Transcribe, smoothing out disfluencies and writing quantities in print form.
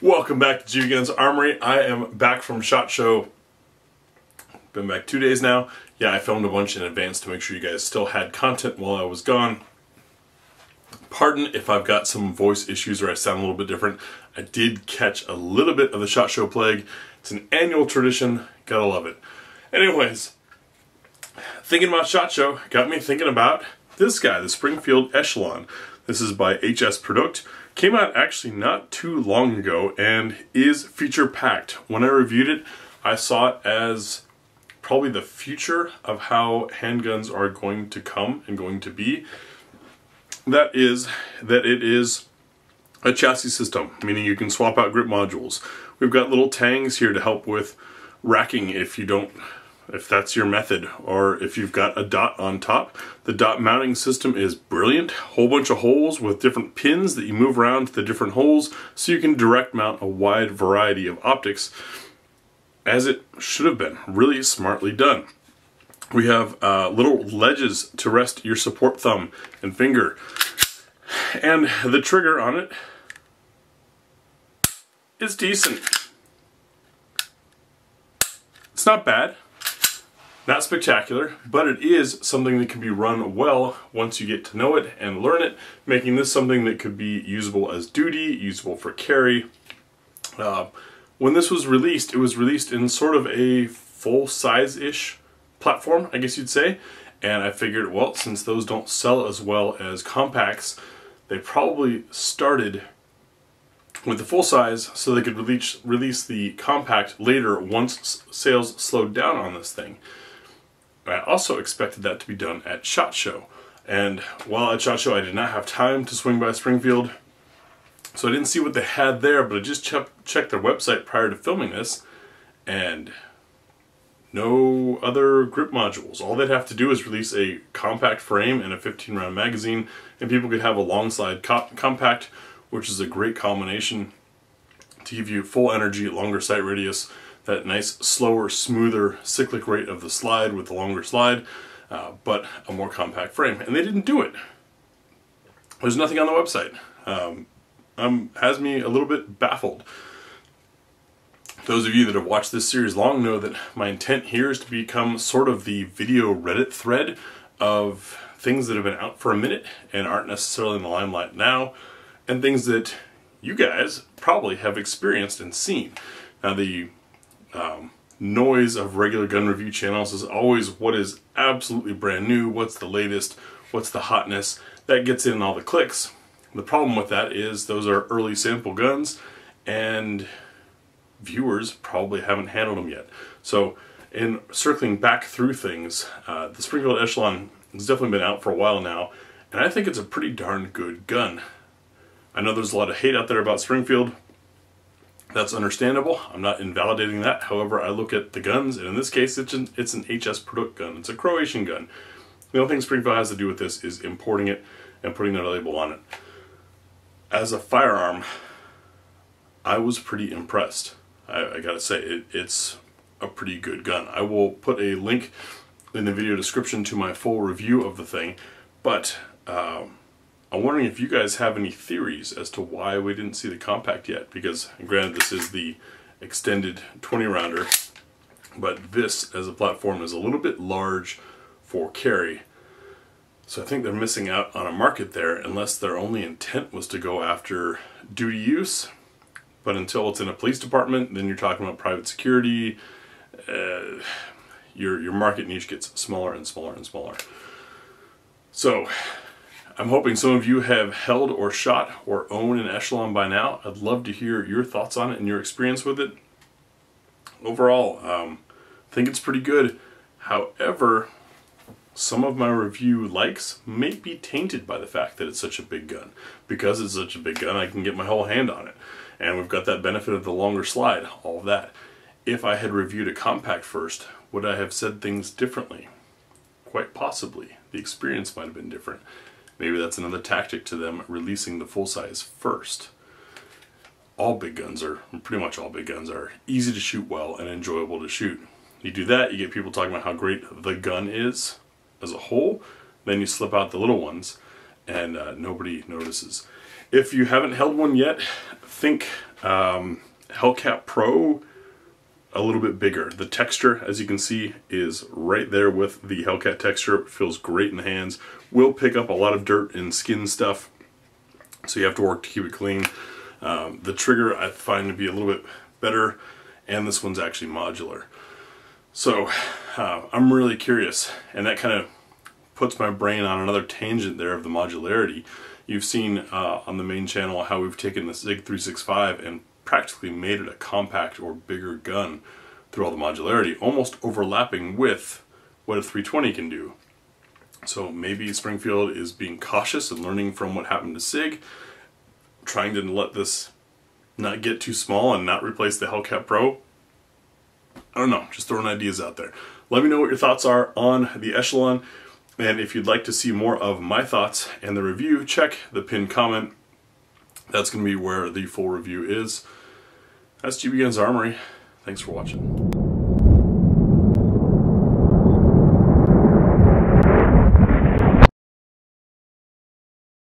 Welcome back to GBGuns Armory. I am back from SHOT Show. Been back 2 days now. Yeah, I filmed a bunch in advance to make sure you guys still had content while I was gone. Pardon if I've got some voice issues or I sound a little bit different. I did catch a little bit of the SHOT Show plague. It's an annual tradition. Gotta love it. Anyways, thinking about SHOT Show got me thinking about this guy, the Springfield Echelon. This is by HS Produkt. Came out actually not too long ago and is feature packed. When I reviewed it, I saw it as probably the future of how handguns are going to come and going to be. That is that it is a chassis system, meaning you can swap out grip modules. We've got little tangs here to help with racking if that's your method, or if you've got a dot on top. The dot mounting system is brilliant. Whole bunch of holes with different pins that you move around to the different holes so you can direct mount a wide variety of optics, as it should have been. Really smartly done. We have little ledges to rest your support thumb and finger, and the trigger on it is decent. It's not bad. Not spectacular, but it is something that can be run well once you get to know it and learn it, making this something that could be usable as duty, usable for carry. When this was released, it was released in sort of a full-size-ish platform, I guess you'd say, and I figured, well, since those don't sell as well as compacts, they probably started with the full size so they could release the compact later once sales slowed down on this thing. I also expected that to be done at SHOT Show, and while at SHOT Show I did not have time to swing by Springfield, so I didn't see what they had there, but I just checked their website prior to filming this, and no other grip modules. All they'd have to do is release a compact frame and a 15-round magazine, and people could have a long slide compact, which is a great combination to give you full energy, longer sight radius, that nice, slower, smoother, cyclic rate of the slide with the longer slide, but a more compact frame. And they didn't do it. There's nothing on the website. Has me a little bit baffled. Those of you that have watched this series long know that my intent here is to become sort of the video Reddit thread of things that have been out for a minute and aren't necessarily in the limelight now, and things that you guys probably have experienced and seen. Now, the noise of regular gun review channels is always what is absolutely brand new, what's the latest, what's the hotness. That gets in all the clicks. The problem with that is those are early sample guns, and viewers probably haven't handled them yet. So in circling back through things, the Springfield Echelon has definitely been out for a while now, and I think it's a pretty darn good gun. I know there's a lot of hate out there about Springfield. That's understandable. I'm not invalidating that. However, I look at the guns, and in this case, it's an HS Produkt gun. It's a Croatian gun. The only thing Springfield has to do with this is importing it and putting their label on it. As a firearm, I was pretty impressed. I gotta say, it's a pretty good gun. I will put a link in the video description to my full review of the thing, but I'm wondering if you guys have any theories as to why we didn't see the compact yet, because granted this is the extended 20-rounder, but this as a platform is a little bit large for carry. So I think they're missing out on a market there, unless their only intent was to go after duty use. But until it's in a police department, then you're talking about private security. Your market niche gets smaller and smaller and smaller. So I'm hoping some of you have held or shot or own an Echelon by now. I'd love to hear your thoughts on it and your experience with it. Overall, I think it's pretty good. However, some of my review likes may be tainted by the fact that it's such a big gun. Because it's such a big gun, I can get my whole hand on it. And we've got that benefit of the longer slide, all of that. If I had reviewed a compact first, would I have said things differently? Quite possibly. The experience might have been different. Maybe that's another tactic to them releasing the full size first. All big guns are, pretty much all big guns are easy to shoot well and enjoyable to shoot. You do that, you get people talking about how great the gun is as a whole, then you slip out the little ones and nobody notices. If you haven't held one yet, think Hellcat Pro, a little bit bigger. The texture, as you can see, is right there with the Hellcat texture. It feels great in the hands. Will pick up a lot of dirt and skin stuff, so you have to work to keep it clean. The trigger I find to be a little bit better, and this one's actually modular. So I'm really curious, and that kind of puts my brain on another tangent there of the modularity. You've seen on the main channel how we've taken the SIG 365 and practically made it a compact or bigger gun through all the modularity, almost overlapping with what a 320 can do. So maybe Springfield is being cautious and learning from what happened to SIG, trying to let this not get too small and not replace the Hellcat Pro. I don't know, just throwing ideas out there. Let me know what your thoughts are on the Echelon, and if you'd like to see more of my thoughts and the review, check the pinned comment. That's going to be where the full review is. That's GBGuns Armory. Thanks for watching.